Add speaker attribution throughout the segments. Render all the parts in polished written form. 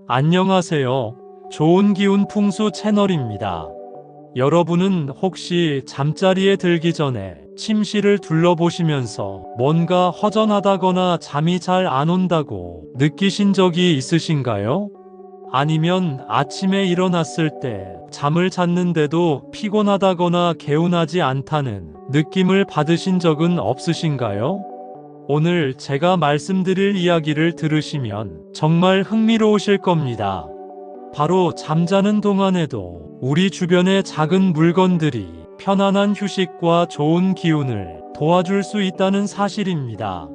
Speaker 1: 안녕하세요. 좋은 기운 풍수 채널입니다. 여러분은 혹시 잠자리에 들기 전에 침실을 둘러보시면서 뭔가 허전하다거나 잠이 잘 안 온다고 느끼신 적이 있으신가요? 아니면 아침에 일어났을 때 잠을 잤는데도 피곤하다거나 개운하지 않다는 느낌을 받으신 적은 없으신가요? 오늘 제가 말씀드릴 이야기를 들으시면 정말 흥미로우실 겁니다. 바로 잠자는 동안에도 우리 주변의 작은 물건들이 편안한 휴식과 좋은 기운을 도와줄 수 있다는 사실입니다.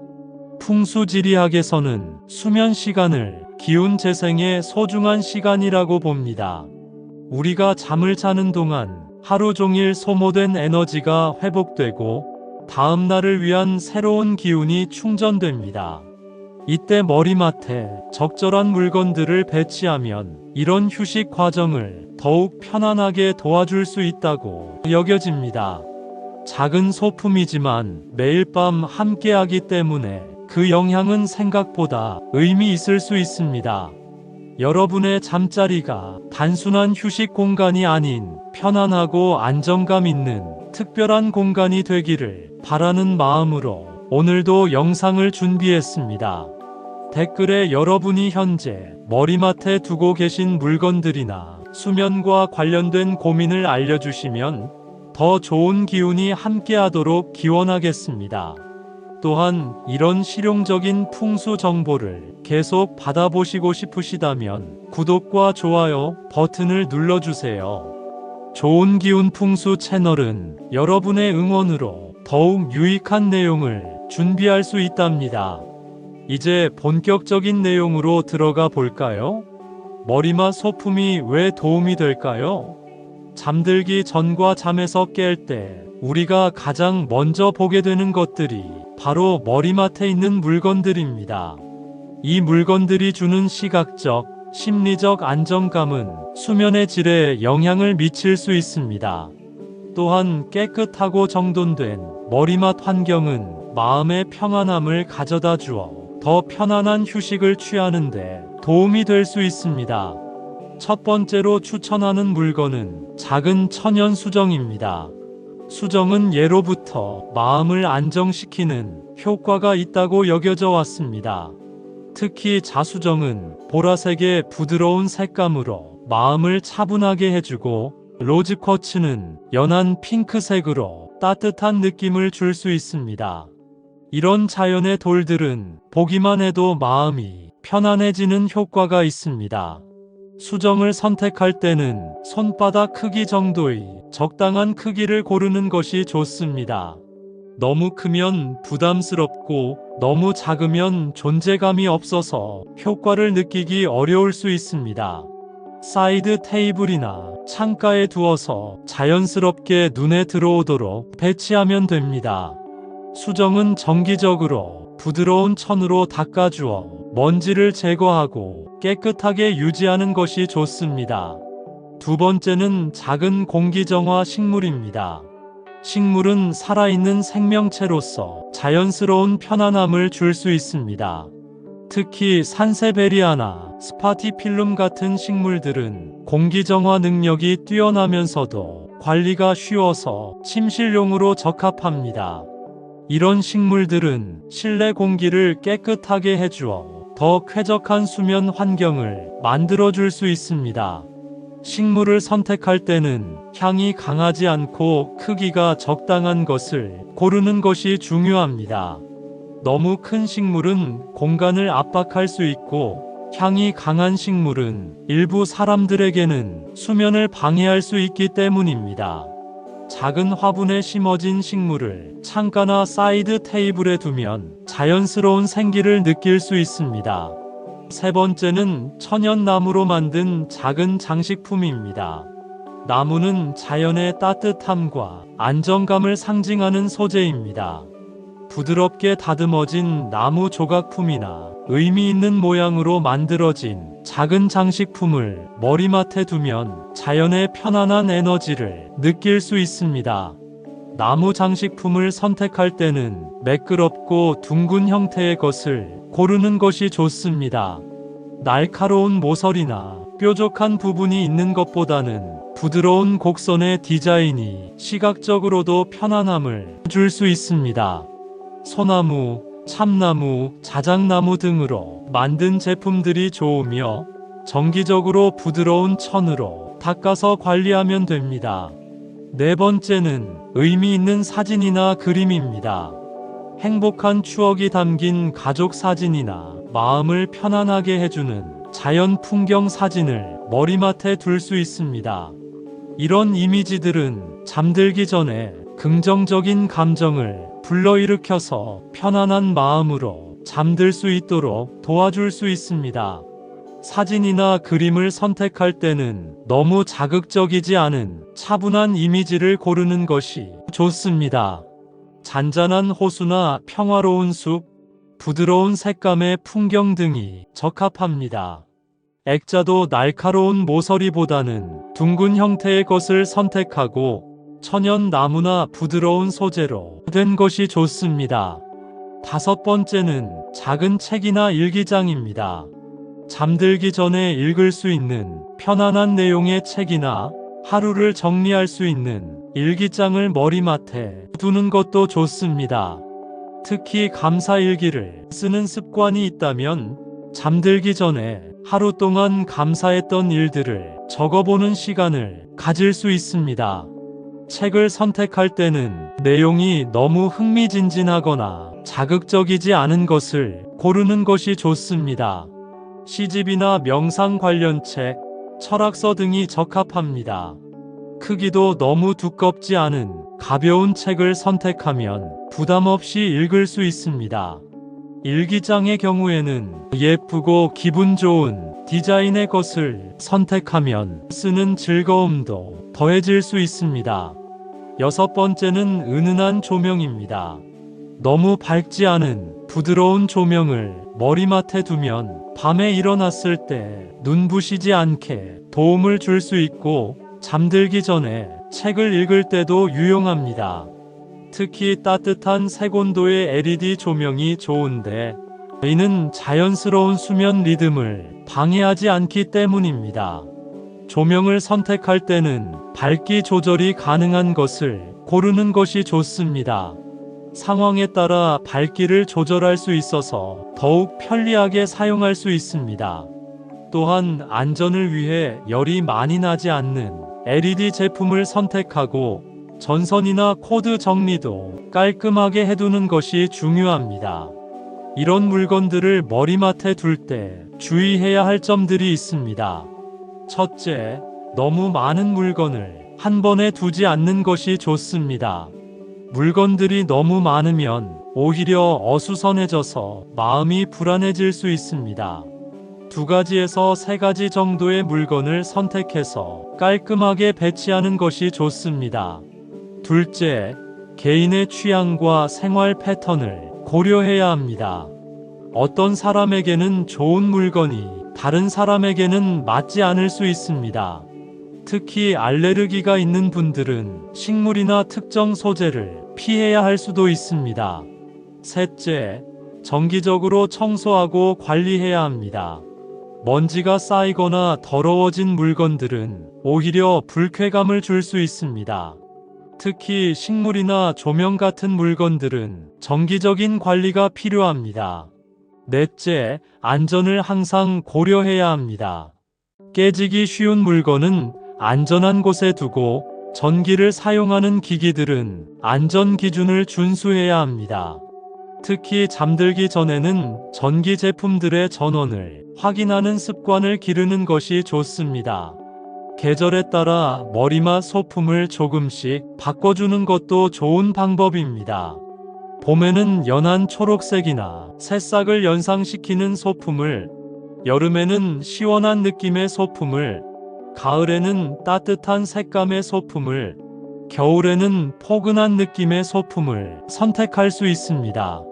Speaker 1: 풍수지리학에서는 수면 시간을 기운 재생의 소중한 시간이라고 봅니다. 우리가 잠을 자는 동안 하루 종일 소모된 에너지가 회복되고 다음 날을 위한 새로운 기운이 충전됩니다. 이때 머리맡에 적절한 물건들을 배치하면 이런 휴식 과정을 더욱 편안하게 도와줄 수 있다고 여겨집니다. 작은 소품이지만 매일 밤 함께하기 때문에 그 영향은 생각보다 의미 있을 수 있습니다. 여러분의 잠자리가 단순한 휴식 공간이 아닌 편안하고 안정감 있는 특별한 공간이 되기를 바라는 마음으로 오늘도 영상을 준비했습니다. 댓글에 여러분이 현재 머리맡에 두고 계신 물건들이나 수면과 관련된 고민을 알려주시면 더 좋은 기운이 함께하도록 기원하겠습니다. 또한 이런 실용적인 풍수 정보를 계속 받아보시고 싶으시다면 구독과 좋아요 버튼을 눌러주세요. 좋은 기운 풍수 채널은 여러분의 응원으로 더욱 유익한 내용을 준비할 수 있답니다. 이제 본격적인 내용으로 들어가 볼까요? 머리맡 소품이 왜 도움이 될까요? 잠들기 전과 잠에서 깰 때 우리가 가장 먼저 보게 되는 것들이 바로 머리맡에 있는 물건들입니다. 이 물건들이 주는 시각적, 심리적 안정감은 수면의 질에 영향을 미칠 수 있습니다. 또한 깨끗하고 정돈된 머리맡 환경은 마음의 평안함을 가져다 주어 더 편안한 휴식을 취하는데 도움이 될 수 있습니다. 첫 번째로 추천하는 물건은 작은 천연 수정입니다. 수정은 예로부터 마음을 안정시키는 효과가 있다고 여겨져 왔습니다. 특히 자수정은 보라색의 부드러운 색감으로 마음을 차분하게 해주고, 로즈쿼츠는 연한 핑크색으로 따뜻한 느낌을 줄 수 있습니다. 이런 자연의 돌들은 보기만 해도 마음이 편안해지는 효과가 있습니다. 수정을 선택할 때는 손바닥 크기 정도의 적당한 크기를 고르는 것이 좋습니다. 너무 크면 부담스럽고 너무 작으면 존재감이 없어서 효과를 느끼기 어려울 수 있습니다. 사이드 테이블이나 창가에 두어서 자연스럽게 눈에 들어오도록 배치하면 됩니다. 수정은 정기적으로 부드러운 천으로 닦아주어 먼지를 제거하고 깨끗하게 유지하는 것이 좋습니다. 두 번째는 작은 공기정화 식물입니다. 식물은 살아있는 생명체로서 자연스러운 편안함을 줄 수 있습니다. 특히 산세베리아나 스파티필름 같은 식물들은 공기정화 능력이 뛰어나면서도 관리가 쉬워서 침실용으로 적합합니다. 이런 식물들은 실내 공기를 깨끗하게 해주어 더 쾌적한 수면 환경을 만들어줄 수 있습니다. 식물을 선택할 때는 향이 강하지 않고 크기가 적당한 것을 고르는 것이 중요합니다. 너무 큰 식물은 공간을 압박할 수 있고, 향이 강한 식물은 일부 사람들에게는 수면을 방해할 수 있기 때문입니다. 작은 화분에 심어진 식물을 창가나 사이드 테이블에 두면 자연스러운 생기를 느낄 수 있습니다. 세 번째는 천연나무로 만든 작은 장식품입니다. 나무는 자연의 따뜻함과 안정감을 상징하는 소재입니다. 부드럽게 다듬어진 나무 조각품이나 의미 있는 모양으로 만들어진 작은 장식품을 머리맡에 두면 자연의 편안한 에너지를 느낄 수 있습니다. 나무 장식품을 선택할 때는 매끄럽고 둥근 형태의 것을 고르는 것이 좋습니다. 날카로운 모서리나 뾰족한 부분이 있는 것보다는 부드러운 곡선의 디자인이 시각적으로도 편안함을 줄 수 있습니다. 소나무, 참나무, 자작나무 등으로 만든 제품들이 좋으며 정기적으로 부드러운 천으로 닦아서 관리하면 됩니다. 네 번째는 의미 있는 사진이나 그림입니다. 행복한 추억이 담긴 가족 사진이나 마음을 편안하게 해주는 자연 풍경 사진을 머리맡에 둘 수 있습니다. 이런 이미지들은 잠들기 전에 긍정적인 감정을 불러일으켜서 편안한 마음으로 잠들 수 있도록 도와줄 수 있습니다. 사진이나 그림을 선택할 때는 너무 자극적이지 않은 차분한 이미지를 고르는 것이 좋습니다. 잔잔한 호수나 평화로운 숲, 부드러운 색감의 풍경 등이 적합합니다. 액자도 날카로운 모서리보다는 둥근 형태의 것을 선택하고 천연 나무나 부드러운 소재로 된 것이 좋습니다. 다섯 번째는 작은 책이나 일기장입니다. 잠들기 전에 읽을 수 있는 편안한 내용의 책이나 하루를 정리할 수 있는 일기장을 머리맡에 두는 것도 좋습니다. 특히 감사일기를 쓰는 습관이 있다면 잠들기 전에 하루 동안 감사했던 일들을 적어보는 시간을 가질 수 있습니다. 책을 선택할 때는 내용이 너무 흥미진진하거나 자극적이지 않은 것을 고르는 것이 좋습니다. 시집이나 명상 관련 책, 철학서 등이 적합합니다. 크기도 너무 두껍지 않은 가벼운 책을 선택하면 부담 없이 읽을 수 있습니다. 일기장의 경우에는 예쁘고 기분 좋은 디자인의 것을 선택하면 쓰는 즐거움도 더해질 수 있습니다. 여섯 번째는 은은한 조명입니다. 너무 밝지 않은 부드러운 조명을 머리맡에 두면 밤에 일어났을 때 눈부시지 않게 도움을 줄 수 있고 잠들기 전에 책을 읽을 때도 유용합니다. 특히 따뜻한 색온도의 LED 조명이 좋은데 이는 자연스러운 수면 리듬을 방해하지 않기 때문입니다. 조명을 선택할 때는 밝기 조절이 가능한 것을 고르는 것이 좋습니다. 상황에 따라 밝기를 조절할 수 있어서 더욱 편리하게 사용할 수 있습니다. 또한 안전을 위해 열이 많이 나지 않는 LED 제품을 선택하고 전선이나 코드 정리도 깔끔하게 해두는 것이 중요합니다. 이런 물건들을 머리맡에 둘 때 주의해야 할 점들이 있습니다. 첫째, 너무 많은 물건을 한 번에 두지 않는 것이 좋습니다. 물건들이 너무 많으면 오히려 어수선해져서 마음이 불안해질 수 있습니다. 2가지에서 3가지 정도의 물건을 선택해서 깔끔하게 배치하는 것이 좋습니다. 둘째, 개인의 취향과 생활 패턴을 고려해야 합니다. 어떤 사람에게는 좋은 물건이 다른 사람에게는 맞지 않을 수 있습니다. 특히 알레르기가 있는 분들은 식물이나 특정 소재를 피해야 할 수도 있습니다. 셋째, 정기적으로 청소하고 관리해야 합니다. 먼지가 쌓이거나 더러워진 물건들은 오히려 불쾌감을 줄 수 있습니다. 특히 식물이나 조명 같은 물건들은 정기적인 관리가 필요합니다. 넷째, 안전을 항상 고려해야 합니다. 깨지기 쉬운 물건은 안전한 곳에 두고 전기를 사용하는 기기들은 안전 기준을 준수해야 합니다. 특히 잠들기 전에는 전기 제품들의 전원을 확인하는 습관을 기르는 것이 좋습니다. 계절에 따라 머리맡 소품을 조금씩 바꿔주는 것도 좋은 방법입니다. 봄에는 연한 초록색이나 새싹을 연상시키는 소품을, 여름에는 시원한 느낌의 소품을, 가을에는 따뜻한 색감의 소품을, 겨울에는 포근한 느낌의 소품을 선택할 수 있습니다.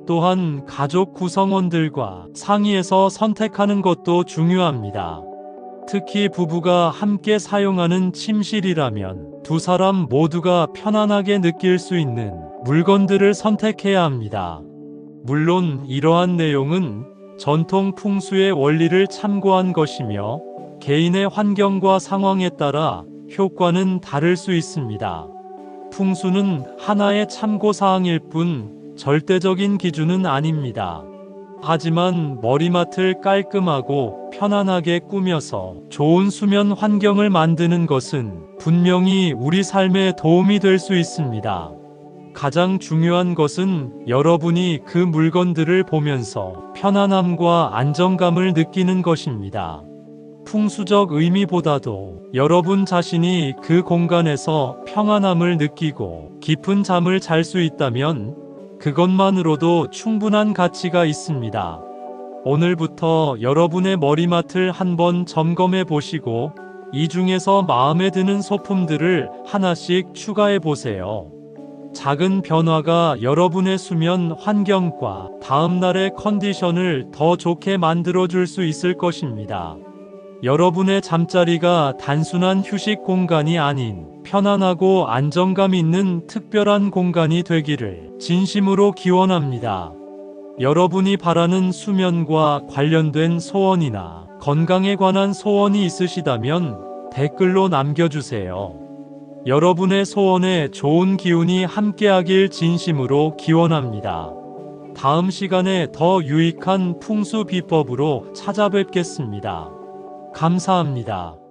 Speaker 1: 또한 가족 구성원들과 상의해서 선택하는 것도 중요합니다. 특히 부부가 함께 사용하는 침실이라면 2사람 모두가 편안하게 느낄 수 있는 물건들을 선택해야 합니다. 물론 이러한 내용은 전통 풍수의 원리를 참고한 것이며 개인의 환경과 상황에 따라 효과는 다를 수 있습니다. 풍수는 하나의 참고사항일 뿐 절대적인 기준은 아닙니다. 하지만 머리맡을 깔끔하고 편안하게 꾸며서 좋은 수면 환경을 만드는 것은 분명히 우리 삶에 도움이 될 수 있습니다. 가장 중요한 것은 여러분이 그 물건들을 보면서 편안함과 안정감을 느끼는 것입니다. 풍수적 의미보다도 여러분 자신이 그 공간에서 평안함을 느끼고 깊은 잠을 잘 수 있다면 그것만으로도 충분한 가치가 있습니다. 오늘부터 여러분의 머리맡을 한번 점검해 보시고 이 중에서 마음에 드는 소품들을 하나씩 추가해 보세요. 작은 변화가 여러분의 수면 환경과 다음날의 컨디션을 더 좋게 만들어 줄 수 있을 것입니다. 여러분의 잠자리가 단순한 휴식 공간이 아닌 편안하고 안정감 있는 특별한 공간이 되기를 진심으로 기원합니다. 여러분이 바라는 수면과 관련된 소원이나 건강에 관한 소원이 있으시다면 댓글로 남겨주세요. 여러분의 소원에 좋은 기운이 함께하길 진심으로 기원합니다. 다음 시간에 더 유익한 풍수 비법으로 찾아뵙겠습니다. 감사합니다.